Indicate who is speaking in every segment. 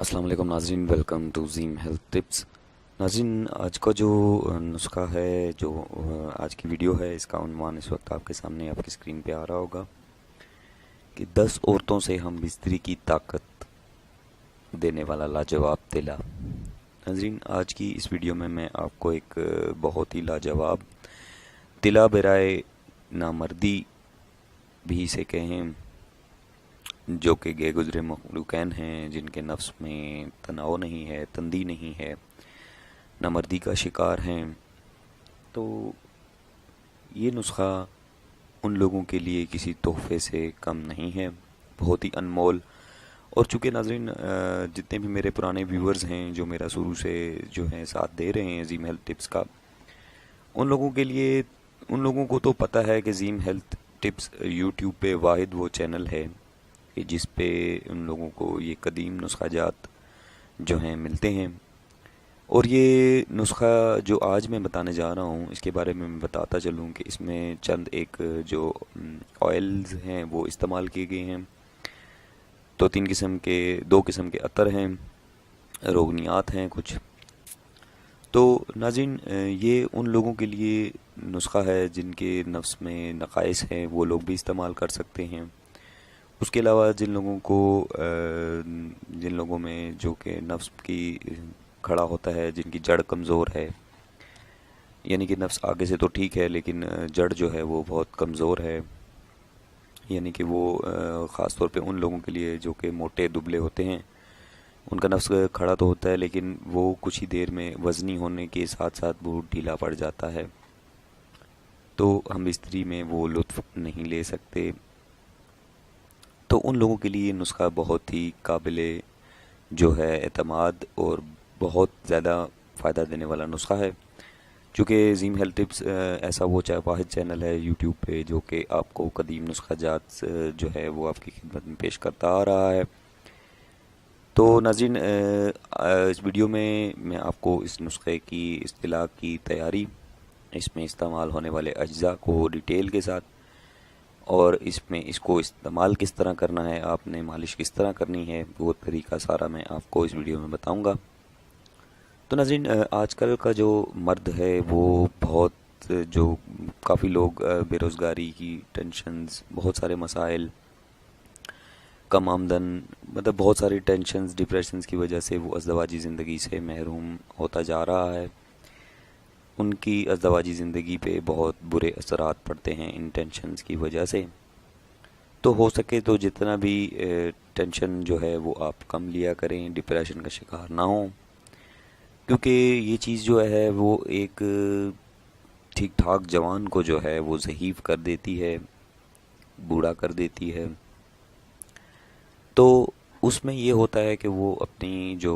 Speaker 1: السلام علیکم ناظرین، ویلکم ٹو زیم ہیلتھ ٹپس۔ ناظرین، آج کا جو نسخہ ہے، جو آج کی ویڈیو ہے، اس کا عنوان اس وقت آپ کے سامنے آپ کی اسکرین پہ آ رہا ہوگا کہ 10 عورتوں سے ہم بستری کی طاقت دینے والا لاجواب تلا۔ ناظرین، آج کی اس ویڈیو میں آپ کو ایک بہت ہی لاجواب تلا برائے نامردی بھی سے کہیں، جو کہ گئے گزرے مخلوقین ہیں، جن کے نفس میں تناؤ نہیں ہے، تندی نہیں ہے، نامردی کا شکار ہیں، تو یہ نسخہ ان لوگوں کے لیے کسی تحفے سے کم نہیں ہے، بہت ہی انمول۔ اور چونکہ ناظرین جتنے بھی میرے پرانے ویورز ہیں جو میرا شروع سے جو ہیں ساتھ دے رہے ہیں زیم ہیلتھ ٹپس کا، ان لوگوں کے لیے، ان لوگوں کو تو پتہ ہے کہ زیم ہیلتھ ٹپس یوٹیوب پہ واحد وہ چینل ہے کہ جس پہ ان لوگوں کو یہ قدیم نسخہ جات جو ہیں ملتے ہیں۔ اور یہ نسخہ جو آج میں بتانے جا رہا ہوں، اس کے بارے میں بتاتا چلوں کہ اس میں چند ایک جو آئلز ہیں وہ استعمال کیے گئے ہیں، تو دو قسم کے عطر ہیں، روغنیات ہیں کچھ۔ تو ناظرین، یہ ان لوگوں کے لیے نسخہ ہے جن کے نفس میں نقائص ہیں، وہ لوگ بھی استعمال کر سکتے ہیں۔ اس کے علاوہ جن لوگوں میں جو کہ نفس کی کھڑا ہوتا ہے، جن کی جڑ کمزور ہے، یعنی کہ نفس آگے سے تو ٹھیک ہے لیکن جڑ جو ہے وہ بہت کمزور ہے، یعنی کہ وہ خاص طور پہ ان لوگوں کے لیے جو کہ موٹے دبلے ہوتے ہیں، ان کا نفس کھڑا تو ہوتا ہے لیکن وہ کچھ ہی دیر میں وزنی ہونے کے ساتھ ساتھ بہت ڈھیلا پڑ جاتا ہے، تو ہم استری میں وہ لطف نہیں لے سکتے۔ تو ان لوگوں کے لیے یہ نسخہ بہت ہی قابل جو ہے اعتماد اور بہت زیادہ فائدہ دینے والا نسخہ ہے، چونکہ زیم ہیلتھ ٹپس ایسا وہ واحد چینل ہے یوٹیوب پہ جو کہ آپ کو قدیم نسخہ جات جو ہے وہ آپ کی خدمت میں پیش کرتا آ رہا ہے۔ تو ناظرین، اس ویڈیو میں آپ کو اس نسخے کی اصطلاح کی تیاری، اس میں استعمال ہونے والے اجزاء کو ڈیٹیل کے ساتھ، اور اس کو استعمال کس طرح کرنا ہے، آپ نے مالش کس طرح کرنی ہے، وہ طریقہ سارا میں آپ کو اس ویڈیو میں بتاؤں گا۔ تو ناظرین، آج کل کا جو مرد ہے وہ جو کافی لوگ بے روزگاری کی ٹینشنز، بہت سارے مسائل، کم آمدن، مطلب بہت ساری ٹینشنز، ڈپریشنز کی وجہ سے وہ ازدواجی زندگی سے محروم ہوتا جا رہا ہے۔ ان کی ازدواجی زندگی پہ بہت برے اثرات پڑتے ہیں ان ٹینشنز کی وجہ سے۔ تو ہو سکے تو جتنا بھی ٹینشن جو ہے وہ آپ کم لیا کریں، ڈپریشن کا شکار نہ ہوں، کیونکہ یہ چیز جو ہے وہ ایک ٹھیک ٹھاک جوان کو جو ہے وہ ضعیف کر دیتی ہے، بوڑھا کر دیتی ہے۔ تو اس میں یہ ہوتا ہے کہ وہ اپنی جو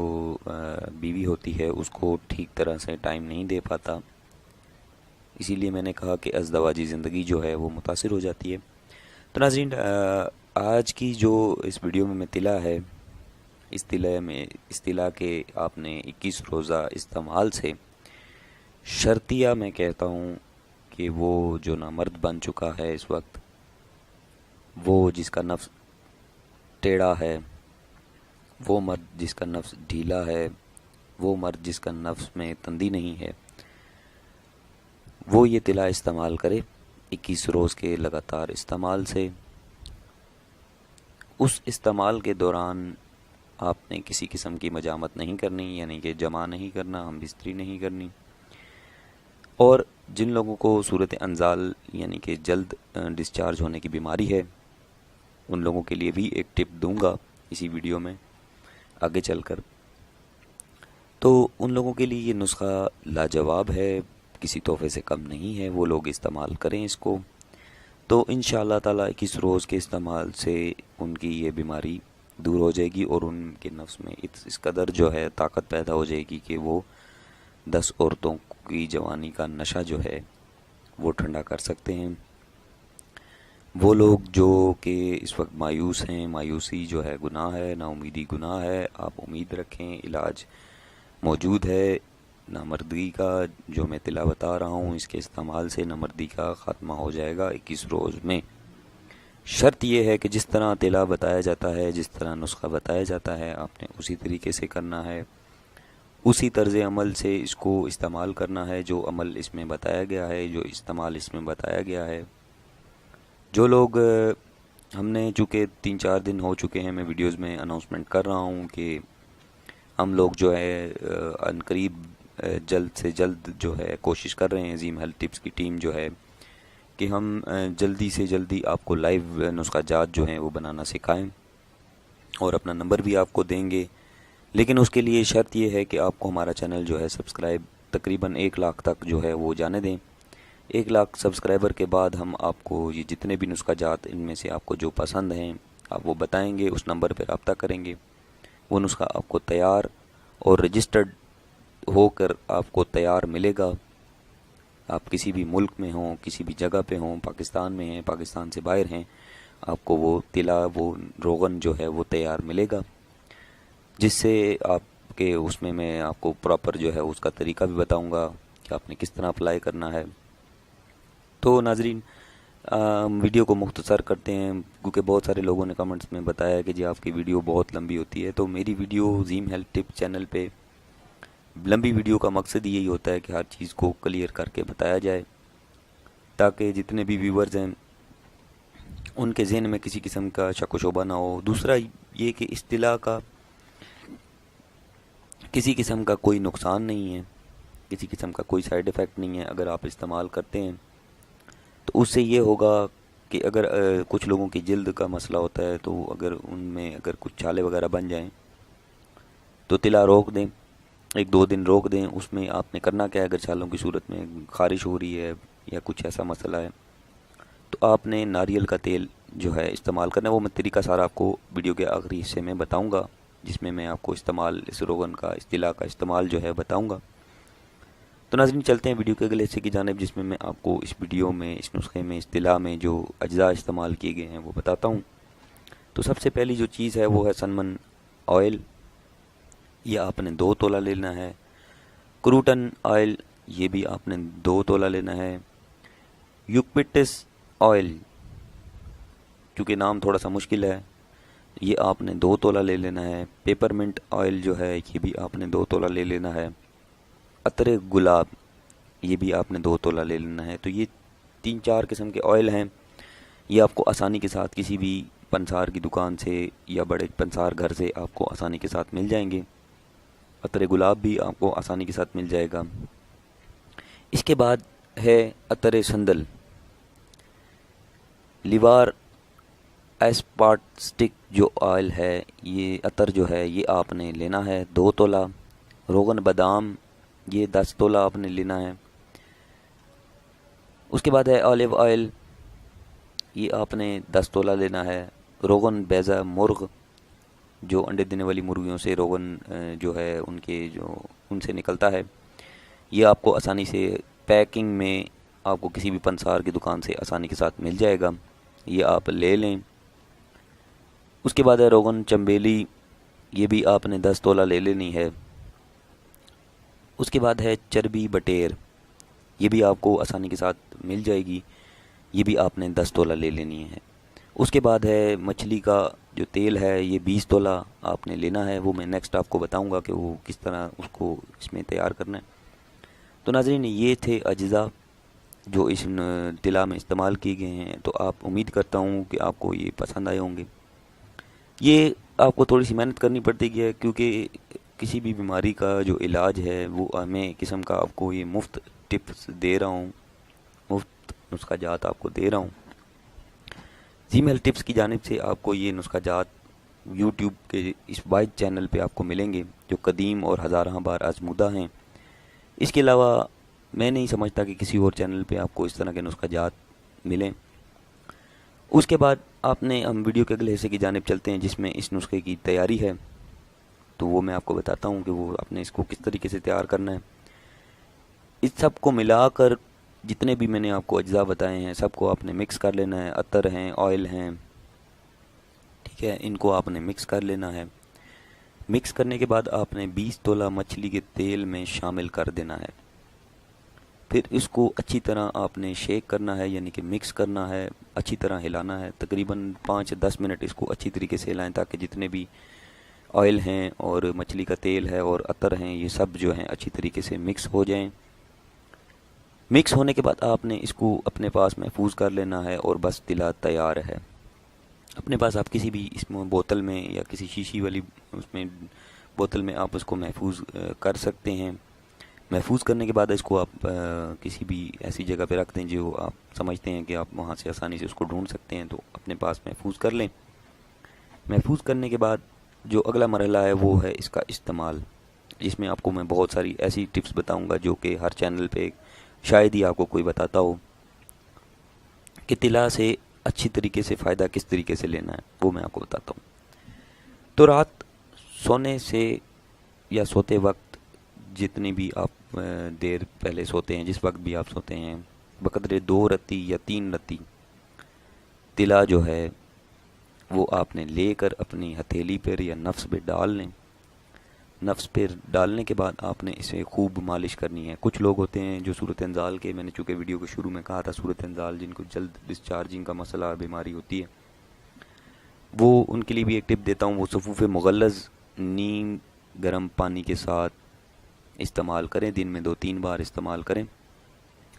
Speaker 1: بیوی ہوتی ہے اس کو ٹھیک طرح سے ٹائم نہیں دے پاتا، اسی لیے میں نے کہا کہ ازدواجی زندگی جو ہے وہ متاثر ہو جاتی ہے۔ تو ناظرین، آج کی جو اس ویڈیو میں تلا ہے، اس تلا کے آپ نے 21 روزہ استعمال سے شرطیہ میں کہتا ہوں کہ وہ جو نامرد بن چکا ہے اس وقت، وہ جس کا نفس ٹیڑھا ہے، وہ مرد جس کا نفس ڈھیلا ہے، وہ مرد جس کا نفس میں تندی نہیں ہے، وہ یہ تلا استعمال کرے 21 روز کے لگاتار استعمال سے۔ اس استعمال کے دوران آپ نے کسی قسم کی مجامت نہیں کرنی، یعنی کہ جمع نہیں کرنا، ہم بستری نہیں کرنی۔ اور جن لوگوں کو صورت انزال یعنی کہ جلد ڈسچارج ہونے کی بیماری ہے، ان لوگوں کے لیے بھی ایک ٹپ دوں گا اسی ویڈیو میں آگے چل کر۔ تو ان لوگوں کے لیے یہ نسخہ لاجواب ہے، کسی تحفے سے کم نہیں ہے، وہ لوگ استعمال کریں اس کو۔ تو انشاءاللہ تعالیٰ 21 روز کے استعمال سے ان کی یہ بیماری دور ہو جائے گی، اور ان کے نفس میں اس قدر جو ہے طاقت پیدا ہو جائے گی کہ وہ 10 عورتوں کی جوانی کا نشہ جو ہے وہ ٹھنڈا کر سکتے ہیں۔ وہ لوگ جو کہ اس وقت مایوس ہیں، مایوسی جو ہے گناہ ہے، نا امیدی گناہ ہے، آپ امید رکھیں، علاج موجود ہے۔ نامردی کا جو میں تلا بتا رہا ہوں، اس کے استعمال سے نامردی کا خاتمہ ہو جائے گا 21 روز میں۔ شرط یہ ہے کہ جس طرح طلا بتایا جاتا ہے، جس طرح نسخہ بتایا جاتا ہے، آپ نے اسی طریقے سے کرنا ہے، اسی طرز عمل سے اس کو استعمال کرنا ہے جو عمل اس میں بتایا گیا ہے، جو استعمال اس میں بتایا گیا ہے۔ جو لوگ ہم نے چونکہ 3-4 دن ہو چکے ہیں، میں ویڈیوز میں اناؤنسمنٹ کر رہا ہوں کہ ہم لوگ جو ہے ان قریب جلد سے جلد جو ہے کوشش کر رہے ہیں، عظیم ہیلتھ ٹپس کی ٹیم جو ہے کہ ہم جلدی سے جلدی آپ کو لائیو نسخہ جات جو ہیں وہ بنانا سکھائیں، اور اپنا نمبر بھی آپ کو دیں گے۔ لیکن اس کے لیے شرط یہ ہے کہ آپ کو ہمارا چینل جو ہے سبسکرائب تقریباً 1 لاکھ تک جو ہے وہ جانے دیں۔ 1 لاکھ سبسکرائبر کے بعد ہم آپ کو یہ جتنے بھی نسخہ جات ان میں سے آپ کو جو پسند ہیں آپ وہ بتائیں گے، اس نمبر پہ رابطہ کریں گے، وہ نسخہ آپ کو تیار اور رجسٹرڈ ہو کر آپ کو تیار ملے گا۔ آپ کسی بھی ملک میں ہوں، کسی بھی جگہ پہ ہوں، پاکستان میں ہیں، پاکستان سے باہر ہیں، آپ کو وہ طلا، وہ روغن جو ہے وہ تیار ملے گا، جس سے آپ کے اس میں آپ کو پراپر جو ہے اس کا طریقہ بھی بتاؤں گا کہ آپ نے کس طرح اپلائی کرنا ہے۔ تو ناظرین، ویڈیو کو مختصر کرتے ہیں کیونکہ بہت سارے لوگوں نے کمنٹس میں بتایا کہ جی آپ کی ویڈیو بہت لمبی ہوتی ہے۔ تو میری ویڈیو عظیم ہیلتھ ٹپ چینل پہ لمبی ویڈیو کا مقصد یہی ہوتا ہے کہ ہر چیز کو کلیئر کر کے بتایا جائے، تاکہ جتنے بھی ویورز ہیں ان کے ذہن میں کسی قسم کا شک و شبہ نہ ہو۔ دوسرا یہ کہ اصطلاح کا کسی قسم کا کوئی نقصان نہیں ہے، کسی قسم کا کوئی سائیڈ ایفیکٹ نہیں ہے اگر آپ استعمال کرتے ہیں۔ تو اس سے یہ ہوگا کہ اگر کچھ لوگوں کی جلد کا مسئلہ ہوتا ہے تو اگر ان میں اگر کچھ چھالے وغیرہ بن جائیں تو طلا روک دیں، 1-2 دن روک دیں۔ اس میں آپ نے کرنا کیا ہے، اگر چھالوں کی صورت میں خارش ہو رہی ہے یا کچھ ایسا مسئلہ ہے تو آپ نے ناریل کا تیل جو ہے استعمال کرنا ہے۔ وہ میں طریقہ سارا آپ کو ویڈیو کے آخری حصے میں بتاؤں گا، جس میں آپ کو استعمال اس روغن کا، اصطلاح کا استعمال جو ہے بتاؤں گا۔ تو ناظرین چلتے ہیں ویڈیو کے اگلے حصے کی جانب، جس میں آپ کو اس ویڈیو میں، اس نسخے میں، اصطلاح میں جو اجزاء استعمال کیے گئے ہیں وہ بتاتا ہوں۔ تو سب سے پہلی جو چیز ہے وہ ہے سنمن آئل، یہ آپ نے 2 تولہ لینا ہے۔ کروٹن آئل، یہ بھی آپ نے 2 تولہ لینا ہے۔ یوکپٹس آئل، چونکہ نام تھوڑا سا مشکل ہے، یہ آپ نے 2 تولہ لے لینا ہے۔ پیپرمنٹ آئل جو ہے یہ بھی آپ نے 2 تولہ لے لینا ہے۔ عطر گلاب، یہ بھی آپ نے 2 تولہ لے لینا ہے۔ تو یہ 3-4 قسم کے آئل ہیں، یہ آپ کو آسانی کے ساتھ کسی بھی پنسار کی دکان سے یا بڑے پنسار گھر سے آپ کو آسانی کے ساتھ مل جائیں گے۔ عطر گلاب بھی آپ کو آسانی کے ساتھ مل جائے گا۔ اس کے بعد ہے عطر سندل، لیوار ایسپارٹسٹک جو آئل ہے، یہ عطر جو ہے یہ آپ نے لینا ہے 2 تولہ۔ روغن بادام، یہ 10 تولہ آپ نے لینا ہے۔ اس کے بعد ہے آلیو آئل، یہ آپ نے 10 تولہ لینا ہے۔ روغن بیضہ مرغ، جو انڈے دینے والی مرغیوں سے روغن جو ہے ان سے نکلتا ہے، یہ آپ کو آسانی سے پیکنگ میں آپ کو کسی بھی پنسار کی دکان سے آسانی کے ساتھ مل جائے گا، یہ آپ لے لیں۔ اس کے بعد ہے روغن چنبیلی، یہ بھی آپ نے 10 تولہ لے لینی ہے۔ اس کے بعد ہے چربی بٹیر، یہ بھی آپ کو آسانی کے ساتھ مل جائے گی، یہ بھی آپ نے 10 تولہ لے لینی ہے۔ اس کے بعد ہے مچھلی کا جو تیل ہے، یہ 20 تولہ آپ نے لینا ہے، وہ میں نیکسٹ آپ کو بتاؤں گا کہ وہ کس طرح اس کو اس میں تیار کرنا ہے۔ تو ناظرین یہ تھے اجزاء جو اس طلا میں استعمال کیے گئے ہیں، تو آپ امید کرتا ہوں کہ آپ کو یہ پسند آئے ہوں گے۔ یہ آپ کو تھوڑی سی محنت کرنی پڑتی ہے کیونکہ کسی بھی بیماری کا جو علاج ہے وہ میں قسم کا آپ کو یہ مفت ٹپس دے رہا ہوں، مفت نسخہ جات آپ کو دے رہا ہوں۔ عظیم ہیلتھ ٹپس کی جانب سے آپ کو یہ نسخہ جات یوٹیوب کے اس واحد چینل پہ آپ کو ملیں گے جو قدیم اور ہزارہ بار آزمودہ ہیں۔ اس کے علاوہ میں نہیں سمجھتا کہ کسی اور چینل پہ آپ کو اس طرح کے نسخہ جات ملیں۔ اس کے بعد ہم ویڈیو کے اگلے حصے کی جانب چلتے ہیں جس میں اس نسخے کی تیاری ہے، تو وہ میں آپ کو بتاتا ہوں کہ وہ آپ نے اس کو کس طریقے سے تیار کرنا ہے۔ اس سب کو ملا کر جتنے بھی میں نے آپ کو اجزاء بتائے ہیں سب کو آپ نے مکس کر لینا ہے، عطر ہیں، آئل ہیں، ٹھیک ہے، ان کو آپ نے مکس کر لینا ہے۔ مکس کرنے کے بعد آپ نے 20 تولہ مچھلی کے تیل میں شامل کر دینا ہے۔ پھر اس کو اچھی طرح آپ نے شیک کرنا ہے، یعنی کہ مکس کرنا ہے، اچھی طرح ہلانا ہے، تقریباً 5-10 منٹ اس کو اچھی طریقے سے ہلائیں تاکہ جتنے بھی آئل ہیں اور مچھلی کا تیل ہے اور عطر ہیں یہ سب جو ہیں اچھی طریقے سے مکس ہو جائیں۔ مکس ہونے کے بعد آپ نے اس کو اپنے پاس محفوظ کر لینا ہے اور بس تلا تیار ہے۔ اپنے پاس آپ کسی بھی اس میں بوتل میں یا کسی شیشی والی اس میں بوتل میں آپ اس کو محفوظ کر سکتے ہیں۔ محفوظ کرنے کے بعد اس کو آپ کسی بھی ایسی جگہ پہ رکھ دیں جو آپ سمجھتے ہیں کہ آپ وہاں سے آسانی سے اس کو ڈھونڈ سکتے ہیں، تو اپنے پاس محفوظ کر لیں۔ محفوظ کرنے کے بعد جو اگلا مرحلہ ہے وہ ہے اس کا استعمال، جس میں آپ کو میں بہت ساری ایسی ٹپس بتاؤں گا جو کہ ہر چینل پہ شاید ہی آپ کو کوئی بتاتا ہو، کہ طلا سے اچھی طریقے سے فائدہ کس طریقے سے لینا ہے وہ میں آپ کو بتاتا ہوں۔ تو رات سونے سے یا سوتے وقت جتنی بھی آپ دیر پہلے سوتے ہیں، جس وقت بھی آپ سوتے ہیں، بقدر 2 رتی یا 3 رتی طلا جو ہے وہ آپ نے لے کر اپنی ہتھیلی پر یا نفس پہ ڈال لیں۔ نفس پہ ڈالنے کے بعد آپ نے اسے خوب مالش کرنی ہے۔ کچھ لوگ ہوتے ہیں جو صورت انزال کے، میں نے چونکہ ویڈیو کے شروع میں کہا تھا صورت انزال، جن کو جلد ڈسچارجنگ کا مسئلہ بیماری ہوتی ہے، وہ ان کے لیے بھی ایک ٹپ دیتا ہوں، وہ صفوف مغلظ نیم گرم پانی کے ساتھ استعمال کریں، دن میں 2-3 بار استعمال کریں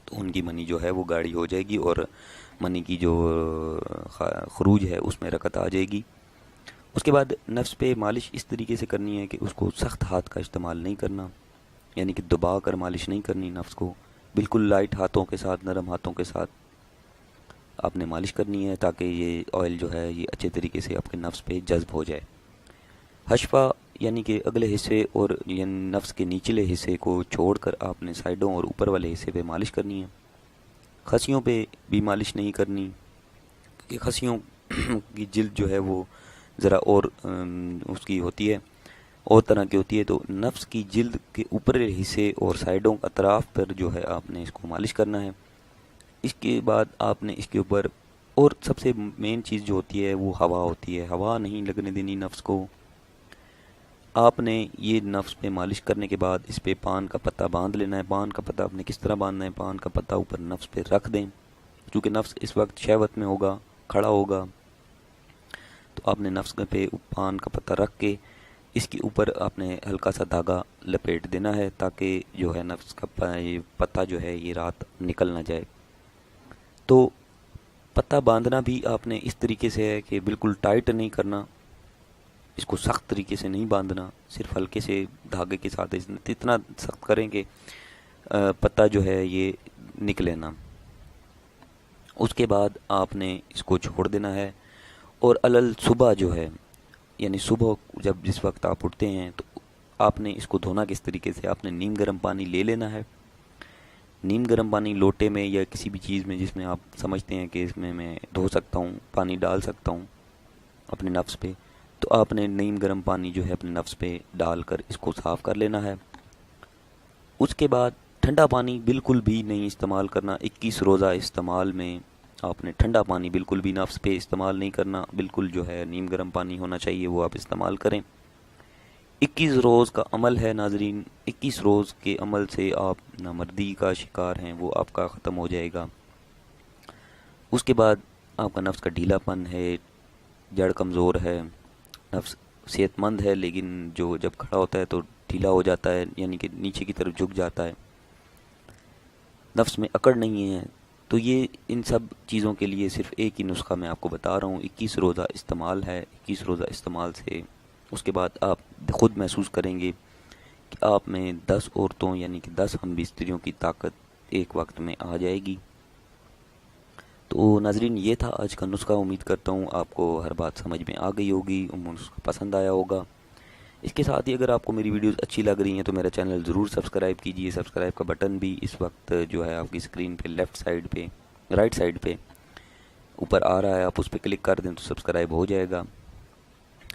Speaker 1: تو ان کی منی جو ہے وہ گاڑی ہو جائے گی اور منی کی جو خروج ہے اس میں رکت آ جائے گی۔ اس کے بعد نفس پہ مالش اس طریقے سے کرنی ہے کہ اس کو سخت ہاتھ کا استعمال نہیں کرنا، یعنی کہ دبا کر مالش نہیں کرنی نفس کو، بالکل لائٹ ہاتھوں کے ساتھ، نرم ہاتھوں کے ساتھ آپ نے مالش کرنی ہے تاکہ یہ آئل جو ہے یہ اچھے طریقے سے آپ کے نفس پہ جذب ہو جائے۔ حشفہ یعنی کہ اگلے حصے اور یعنی نفس کے نچلے حصے کو چھوڑ کر آپ نے سائڈوں اور اوپر والے حصے پہ مالش کرنی ہے۔ خصیوں پہ بھی مالش نہیں کرنی، کہ خصیوں کی جلد جو ہے وہ ذرا اور اس کی ہوتی ہے، اور طرح کی ہوتی ہے، تو نفس کی جلد کے اوپر حصے اور سائڈوں اطراف پر جو ہے آپ نے اس کو مالش کرنا ہے۔ اس کے بعد آپ نے اس کے اوپر، اور سب سے مین چیز جو ہوتی ہے وہ ہوا ہوتی ہے، ہوا نہیں لگنے دینی نفس کو۔ آپ نے یہ نفس پہ مالش کرنے کے بعد اس پہ پان کا پتہ باندھ لینا ہے۔ پان کا پتہ آپ نے کس طرح باندھنا ہے؟ پان کا پتہ اوپر نفس پہ رکھ دیں، چونکہ نفس اس وقت شہوت میں ہوگا، کھڑا ہوگا، تو آپ نے نفس پہ پان کا پتہ رکھ کے اس کے اوپر آپ نے ہلکا سا دھاگا لپیٹ دینا ہے تاکہ جو ہے نفس کا یہ پتہ جو ہے یہ رات نکل نہ جائے۔ تو پتہ باندھنا بھی آپ نے اس طریقے سے ہے کہ بالکل ٹائٹ نہیں کرنا، اس کو سخت طریقے سے نہیں باندھنا، صرف ہلکے سے دھاگے کے ساتھ اتنا سخت کریں کہ پتہ جو ہے یہ نکلے نا۔ اس کے بعد آپ نے اس کو چھوڑ دینا ہے، اور علل صبح جو ہے، یعنی صبح جب جس وقت آپ اٹھتے ہیں تو آپ نے اس کو دھونا کس طریقے سے؟ آپ نے نیم گرم پانی لے لینا ہے، نیم گرم پانی لوٹے میں یا کسی بھی چیز میں جس میں آپ سمجھتے ہیں کہ اس میں دھو سکتا ہوں، پانی ڈال سکتا ہوں اپنے نفس پہ، تو آپ نے نیم گرم پانی جو ہے اپنے نفس پہ ڈال کر اس کو صاف کر لینا ہے۔ اس کے بعد ٹھنڈا پانی بالکل بھی نہیں استعمال کرنا۔ 21 روزہ استعمال میں آپ نے ٹھنڈا پانی بالکل بھی نفس پہ استعمال نہیں کرنا، بالکل جو ہے نیم گرم پانی ہونا چاہیے وہ آپ استعمال کریں۔ 21 روز کا عمل ہے ناظرین، 21 روز کے عمل سے آپ نامردی کا شکار ہیں وہ آپ کا ختم ہو جائے گا۔ اس کے بعد آپ کا نفس کا ڈھیلا پن ہے، جڑ کمزور ہے، نفس صحت مند ہے لیکن جو جب کھڑا ہوتا ہے تو ڈھیلا ہو جاتا ہے، یعنی کہ نیچے کی طرف جھک جاتا ہے، نفس میں اکڑ نہیں ہے، تو یہ ان سب چیزوں کے لیے صرف ایک ہی نسخہ میں آپ کو بتا رہا ہوں، 21 روزہ استعمال ہے۔ 21 روزہ استعمال سے اس کے بعد آپ خود محسوس کریں گے کہ آپ میں 10 عورتوں یعنی کہ 10 ہم بستریوں کی طاقت ایک وقت میں آ جائے گی۔ تو ناظرین یہ تھا آج کا نسخہ، امید کرتا ہوں آپ کو ہر بات سمجھ میں آ گئی ہوگی، نسخہ پسند آیا ہوگا۔ اس کے ساتھ ہی اگر آپ کو میری ویڈیوز اچھی لگ رہی ہیں تو میرا چینل ضرور سبسکرائب کیجئے۔ سبسکرائب کا بٹن بھی اس وقت جو ہے آپ کی اسکرین پہ لیفٹ سائڈ پہ، رائٹ سائڈ پہ اوپر آ رہا ہے، آپ اس پہ کلک کر دیں تو سبسکرائب ہو جائے گا۔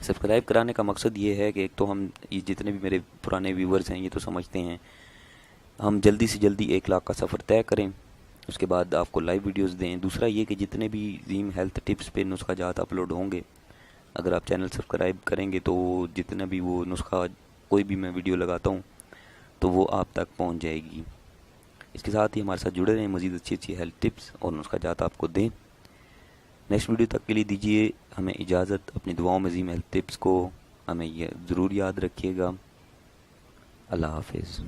Speaker 1: سبسکرائب کرانے کا مقصد یہ ہے کہ ایک تو ہم یہ جتنے بھی میرے پرانے ویورز ہیں یہ تو سمجھتے ہیں ہم جلدی سے جلدی 1 لاکھ کا سفر طے کریں، اس کے بعد آپ کو لائیو ویڈیوز دیں۔ دوسرا یہ کہ جتنے بھی زیم ہیلتھ ٹپس پہ نسخہ جات اپلوڈ ہوں گے، اگر آپ چینل سبسکرائب کریں گے تو جتنا بھی وہ نسخہ کوئی بھی میں ویڈیو لگاتا ہوں تو وہ آپ تک پہنچ جائے گی۔ اس کے ساتھ ہی ہمارے ساتھ جڑے رہیں، مزید اچھی اچھی ہیلتھ ٹپس اور نسخہ جات آپ کو دیں۔ نیکسٹ ویڈیو تک کے لیے دیجیے ہمیں اجازت، اپنی دعاؤں میں عظیم ہیلتھ ٹپس کو ہمیں یہ ضرور یاد رکھیے گا۔ اللہ حافظ۔